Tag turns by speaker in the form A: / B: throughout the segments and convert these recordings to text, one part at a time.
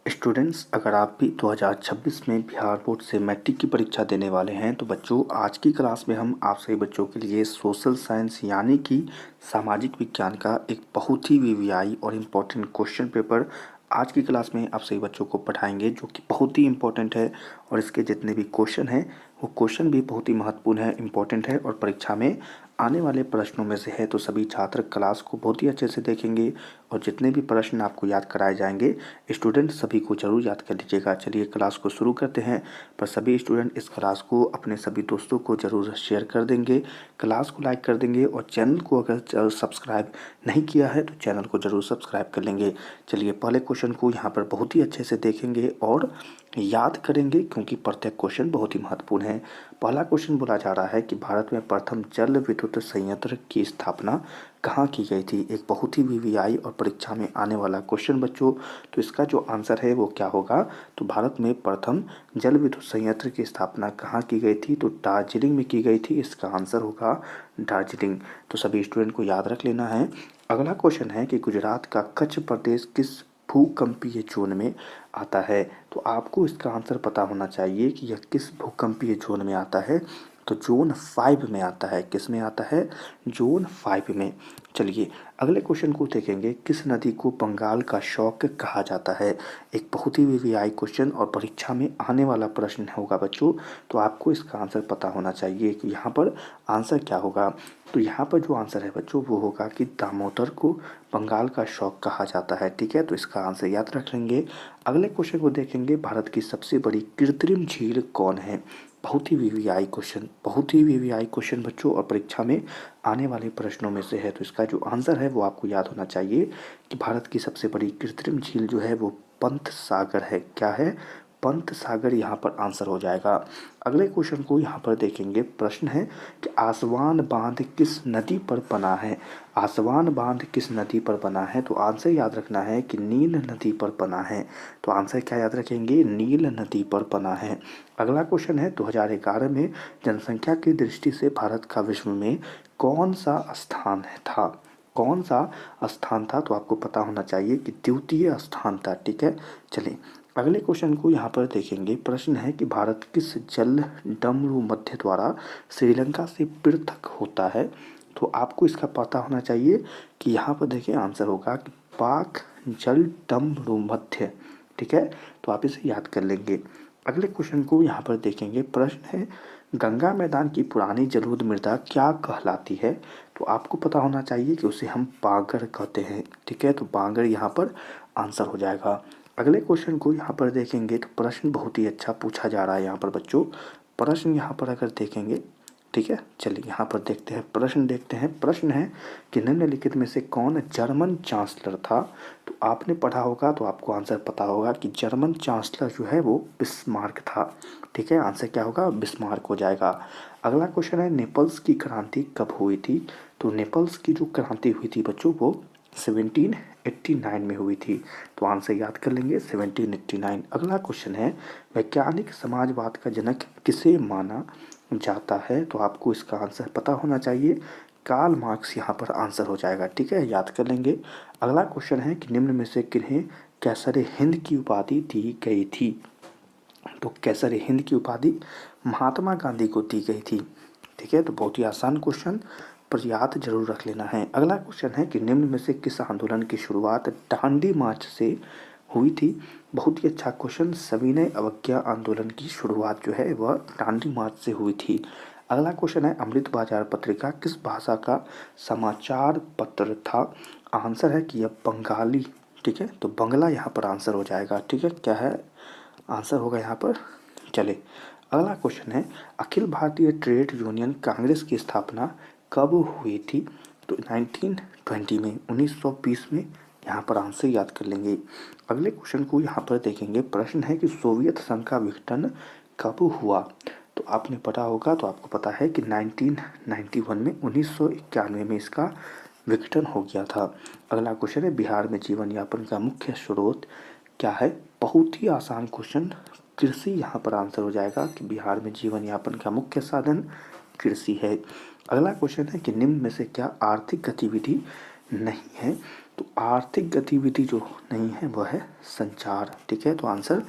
A: Students, अगर आप भी 2026 में बिहार बोर्ड से मैट्रिक की परीक्षा देने वाले हैं तो बच्चों, आज की क्लास में हम आप सभी बच्चों के लिए सोशल साइंस यानी कि सामाजिक विज्ञान का एक बहुत ही वीवीआई और इम्पोर्टेंट क्वेश्चन पेपर आज की क्लास में आप सभी बच्चों को पढ़ाएंगे, जो कि बहुत ही इम्पोर्टेंट है। और इसके जितने भी क्वेश्चन हैं वो क्वेश्चन भी बहुत ही महत्वपूर्ण है, इम्पोर्टेंट है और परीक्षा में आने वाले प्रश्नों में से है। तो सभी छात्र क्लास को बहुत ही अच्छे से देखेंगे और जितने भी प्रश्न आपको याद कराए जाएंगे स्टूडेंट सभी को जरूर याद कर लीजिएगा। चलिए क्लास को शुरू करते हैं। पर सभी स्टूडेंट इस क्लास को अपने सभी दोस्तों को जरूर शेयर कर देंगे, क्लास को लाइक कर देंगे और चैनल को अगर सब्सक्राइब नहीं किया है तो चैनल को जरूर सब्सक्राइब कर लेंगे। चलिए पहले क्वेश्चन को यहाँ पर बहुत ही अच्छे से देखेंगे और याद करेंगे, क्योंकि प्रत्येक क्वेश्चन बहुत ही महत्वपूर्ण है। पहला क्वेश्चन बोला जा रहा है कि भारत में प्रथम जल विद्युत संयंत्र की स्थापना कहाँ की गई थी। एक बहुत ही वीवीआई और परीक्षा में आने वाला क्वेश्चन बच्चों। तो इसका जो आंसर है वो क्या होगा, तो भारत में प्रथम जल विद्युत संयंत्र की स्थापना कहाँ की गई थी, तो दार्जिलिंग में की गई थी। इसका आंसर होगा दार्जिलिंग। तो सभी स्टूडेंट को याद रख लेना है। अगला क्वेश्चन है कि गुजरात का कच्छ प्रदेश किस भूकंपीय जोन में आता है। तो आपको इसका आंसर पता होना चाहिए कि यह किस भूकंपीय जोन में आता है। तो जोन 5 में आता है। किस में आता है, जोन 5 में। चलिए अगले क्वेश्चन को देखेंगे। किस नदी को बंगाल का शौक कहा जाता है। एक बहुत ही वीवीआई क्वेश्चन और परीक्षा में आने वाला प्रश्न होगा बच्चों। तो आपको इसका आंसर पता होना चाहिए कि यहाँ पर आंसर क्या होगा। तो यहाँ पर जो आंसर है बच्चों वो होगा कि दामोदर को बंगाल का शौक कहा जाता है। ठीक है, तो इसका आंसर याद रख लेंगे। अगले क्वेश्चन को देखेंगे। भारत की सबसे बड़ी कृत्रिम झील कौन है। बहुत ही वीवीआई क्वेश्चन, बहुत ही वीवीआई क्वेश्चन बच्चों और परीक्षा में आने वाले प्रश्नों में से है। तो इसका जो आंसर है वो आपको याद होना चाहिए कि भारत की सबसे बड़ी कृत्रिम झील जो है वो पंत सागर है। क्या है, पंत सागर यहाँ पर आंसर हो जाएगा। अगले क्वेश्चन को यहाँ पर देखेंगे। प्रश्न है कि आसवान बांध किस नदी पर बना है। आसवान बांध किस नदी पर बना है। तो आंसर याद रखना है कि नील नदी पर बना है। तो आंसर क्या याद रखेंगे, नील नदी पर बना है। अगला क्वेश्चन है 2011 में जनसंख्या की दृष्टि से भारत का विश्व में कौन सा स्थान था। कौन सा स्थान था, तो आपको पता होना चाहिए कि द्वितीय स्थान था। ठीक है, चलिए अगले क्वेश्चन को यहाँ पर देखेंगे। प्रश्न है कि भारत किस जल डमरू मध्य द्वारा श्रीलंका से पृथक होता है। तो आपको इसका पता होना चाहिए कि यहाँ पर देखिए आंसर होगा कि पाक जल डमरू मध्य। ठीक है, तो आप इसे याद कर लेंगे। अगले क्वेश्चन को यहाँ पर देखेंगे। प्रश्न है गंगा मैदान की पुरानी जलोढ़ मृदा क्या कहलाती है। तो आपको पता होना चाहिए कि उसे हम बांगर कहते हैं। ठीक है, तो बांगर यहाँ पर आंसर हो जाएगा। अगले क्वेश्चन को यहाँ पर देखेंगे तो प्रश्न बहुत ही अच्छा पूछा जा रहा है यहाँ पर बच्चों। प्रश्न यहाँ पर अगर देखेंगे, ठीक है, चलिए यहाँ पर देखते हैं प्रश्न, देखते हैं। प्रश्न है कि निम्नलिखित में से कौन जर्मन चांसलर था। तो आपने पढ़ा होगा तो आपको आंसर पता होगा कि जर्मन चांसलर जो है वो बिस्मार्क था। ठीक है, आंसर क्या होगा, बिस्मार्क हो जाएगा। अगला क्वेश्चन है नेपल्स की क्रांति कब हुई थी। तो नेपल्स की जो क्रांति हुई थी बच्चों वो 1789 में हुई थी। तो आंसर याद कर लेंगे 1789। अगला क्वेश्चन है वैज्ञानिक समाजवाद का जनक किसे माना जाता है। तो आपको इसका आंसर पता होना चाहिए, कार्ल मार्क्स यहाँ पर आंसर हो जाएगा। ठीक है, याद कर लेंगे। अगला क्वेश्चन है कि निम्न में से किन्हें कैसर हिंद की उपाधि दी गई थी। तो कैसर हिंद की उपाधि महात्मा गांधी को दी गई थी। ठीक है, तो बहुत ही आसान क्वेश्चन पर याद जरूर रख लेना है। अगला क्वेश्चन है कि निम्न में से किस आंदोलन की शुरुआत दांडी मार्च से हुई थी। बहुत ही अच्छा क्वेश्चन। सविनय अवज्ञा आंदोलन की शुरुआत जो है वह दांडी मार्च से हुई थी। अगला क्वेश्चन है अमृत बाजार पत्रिका किस भाषा का समाचार पत्र था। आंसर है कि यह बंगाली। ठीक है, तो बंगला यहाँ पर आंसर हो जाएगा। ठीक है, क्या है आंसर होगा यहाँ पर। चले अगला क्वेश्चन है अखिल भारतीय ट्रेड यूनियन कांग्रेस की स्थापना कब हुई थी। तो 1920 में, 1920 में। यहाँ पर आंसर याद कर लेंगे। अगले क्वेश्चन को यहाँ पर देखेंगे। प्रश्न है कि सोवियत संघ का विघटन कब हुआ। तो आपने पढ़ा होगा तो आपको पता है कि 1991 में, 1991 में इसका विघटन हो गया था। अगला क्वेश्चन है बिहार में जीवन यापन का मुख्य स्रोत क्या है। बहुत ही आसान क्वेश्चन, कृषि यहाँ पर आंसर हो जाएगा कि बिहार में जीवन यापन का मुख्य साधन कृषि है। अगला क्वेश्चन है कि निम्न में से क्या आर्थिक गतिविधि नहीं है। तो आर्थिक गतिविधि जो नहीं है वह है संचार। ठीक है, तो आंसर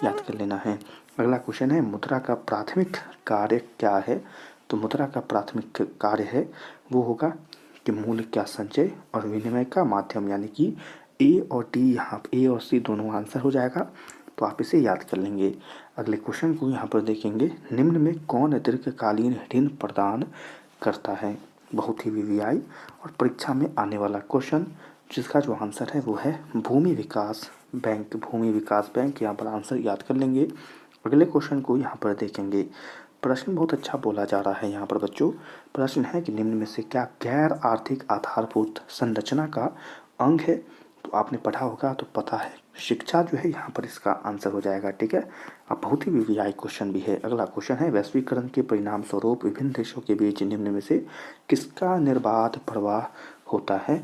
A: याद कर लेना है। अगला क्वेश्चन है मुद्रा का प्राथमिक कार्य क्या है। तो मुद्रा का प्राथमिक कार्य है वो होगा कि मूल्य का संचय और विनिमय का माध्यम, यानी कि ए और डी, यहाँ ए और सी दोनों आंसर हो जाएगा, तो आप इसे याद कर लेंगे। अगले क्वेश्चन को यहाँ पर देखेंगे, निम्न में कौन दीर्घकालीन ऋण प्रदान करता है। बहुत ही वीवीआई और परीक्षा में आने वाला क्वेश्चन, जिसका जो आंसर है वो है भूमि विकास बैंक। भूमि विकास बैंक, यहाँ पर आंसर याद कर लेंगे। अगले क्वेश्चन को यहाँ पर देखेंगे, प्रश्न बहुत अच्छा बोला जा रहा है यहाँ पर बच्चों। प्रश्न है कि निम्न में से क्या गैर आर्थिक आधारभूत संरचना का अंग है। तो आपने पढ़ा होगा तो पता है, शिक्षा जो है यहाँ पर इसका आंसर हो जाएगा। ठीक है, अब बहुत ही वीवीआई क्वेश्चन भी है। अगला क्वेश्चन है, वैश्वीकरण के परिणाम स्वरूप विभिन्न देशों के बीच निम्न में से किसका निर्बाध प्रवाह होता है।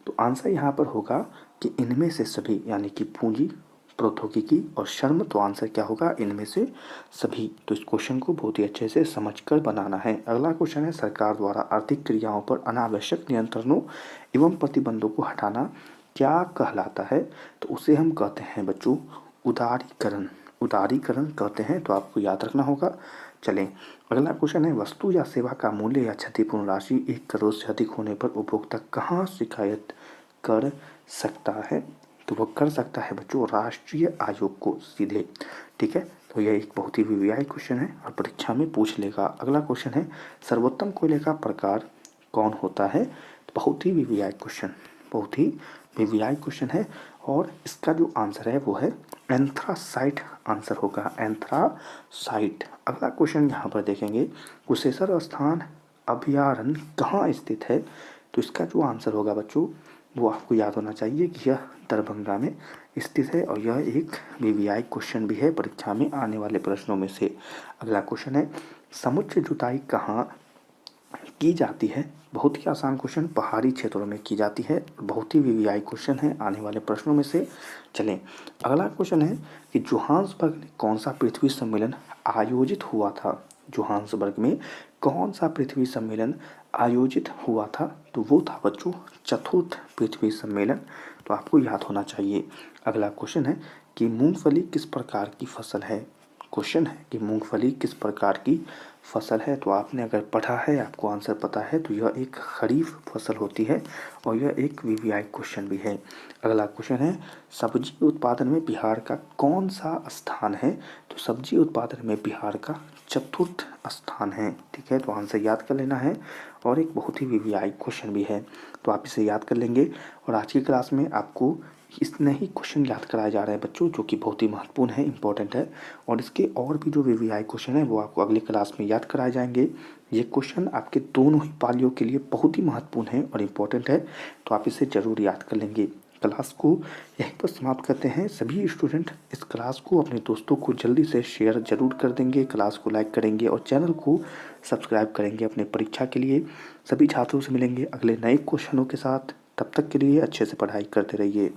A: तो आंसर यहाँ पर होगा कि इनमें से सभी, यानी कि पूंजी, प्रौद्योगिकी और श्रम। तो आंसर क्या होगा, इनमें से सभी। तो इस क्वेश्चन को बहुत ही अच्छे से समझकर बनाना है। अगला क्वेश्चन है, सरकार द्वारा आर्थिक क्रियाओं पर अनावश्यक नियंत्रणों एवं प्रतिबंधों को हटाना क्या कहलाता है। तो उसे हम कहते हैं बच्चों उदारीकरण। उदारीकरण कहते हैं, तो आपको याद रखना होगा। चलें, अगला क्वेश्चन है, वस्तु या सेवा का मूल्य या क्षतिपूर्ण राशि 1 करोड़ से अधिक होने पर उपभोक्ता कहाँ शिकायत कर सकता है। तो वह कर सकता है बच्चों राष्ट्रीय आयोग को सीधे। ठीक है, तो यह एक बहुत ही वीवीआई क्वेश्चन है और परीक्षा में पूछ लेगा। अगला क्वेश्चन है, सर्वोत्तम कोयले का प्रकार कौन होता है। तो बहुत ही वीवीआई क्वेश्चन, बहुत ही वीवीआई क्वेश्चन है और इसका जो आंसर है वो है एंथ्रासाइट आंसर होगा, एंथ्रासाइट। अगला क्वेश्चन यहाँ पर देखेंगे, कुशेश्वर स्थान अभयारण्य कहाँ स्थित है। तो इसका जो आंसर होगा बच्चों वो आपको याद होना चाहिए कि यह दरभंगा में स्थित है और यह एक वीवीआई क्वेश्चन भी है परीक्षा में आने वाले प्रश्नों में से। अगला क्वेश्चन है, समुद्र जुताई कहाँ की जाती है। बहुत ही आसान क्वेश्चन, पहाड़ी क्षेत्रों में की जाती है। बहुत ही वीवीआई क्वेश्चन है आने वाले प्रश्नों में से। चलें, अगला क्वेश्चन है कि जोहान्सबर्ग में कौन सा पृथ्वी सम्मेलन आयोजित हुआ था। जोहान्सबर्ग में कौन सा पृथ्वी सम्मेलन आयोजित हुआ था। तो वो था बच्चों चतुर्थ पृथ्वी सम्मेलन, तो आपको याद होना चाहिए। अगला क्वेश्चन है कि मूंगफली किस प्रकार की फसल है। क्वेश्चन है कि मूंगफली किस प्रकार की फसल है। तो आपने अगर पढ़ा है, आपको आंसर पता है, तो यह एक खरीफ फसल होती है और यह एक वीवीआई क्वेश्चन भी है। अगला क्वेश्चन है, सब्जी उत्पादन में बिहार का कौन सा स्थान है। तो सब्जी उत्पादन में बिहार का चतुर्थ स्थान है। ठीक है, तो आंसर याद कर लेना है और एक बहुत ही वीवीआई क्वेश्चन भी है, तो आप इसे याद कर लेंगे। और आज की क्लास में आपको इतने ही क्वेश्चन याद कराए जा रहे हैं बच्चों, जो कि बहुत ही महत्वपूर्ण है, इंपॉर्टेंट है। और इसके और भी जो वीवीआई क्वेश्चन है वो आपको अगली क्लास में याद कराए जाएंगे। ये क्वेश्चन आपके दोनों ही पालियों के लिए बहुत ही महत्वपूर्ण है और इम्पोर्टेंट है, तो आप इसे ज़रूर याद कर लेंगे। क्लास को यहीं पर समाप्त करते हैं। सभी स्टूडेंट इस क्लास को अपने दोस्तों को जल्दी से शेयर जरूर कर देंगे, क्लास को लाइक करेंगे और चैनल को सब्सक्राइब करेंगे अपने परीक्षा के लिए। सभी छात्रों से मिलेंगे अगले नए क्वेश्चनों के साथ। तब तक के लिए अच्छे से पढ़ाई करते रहिए।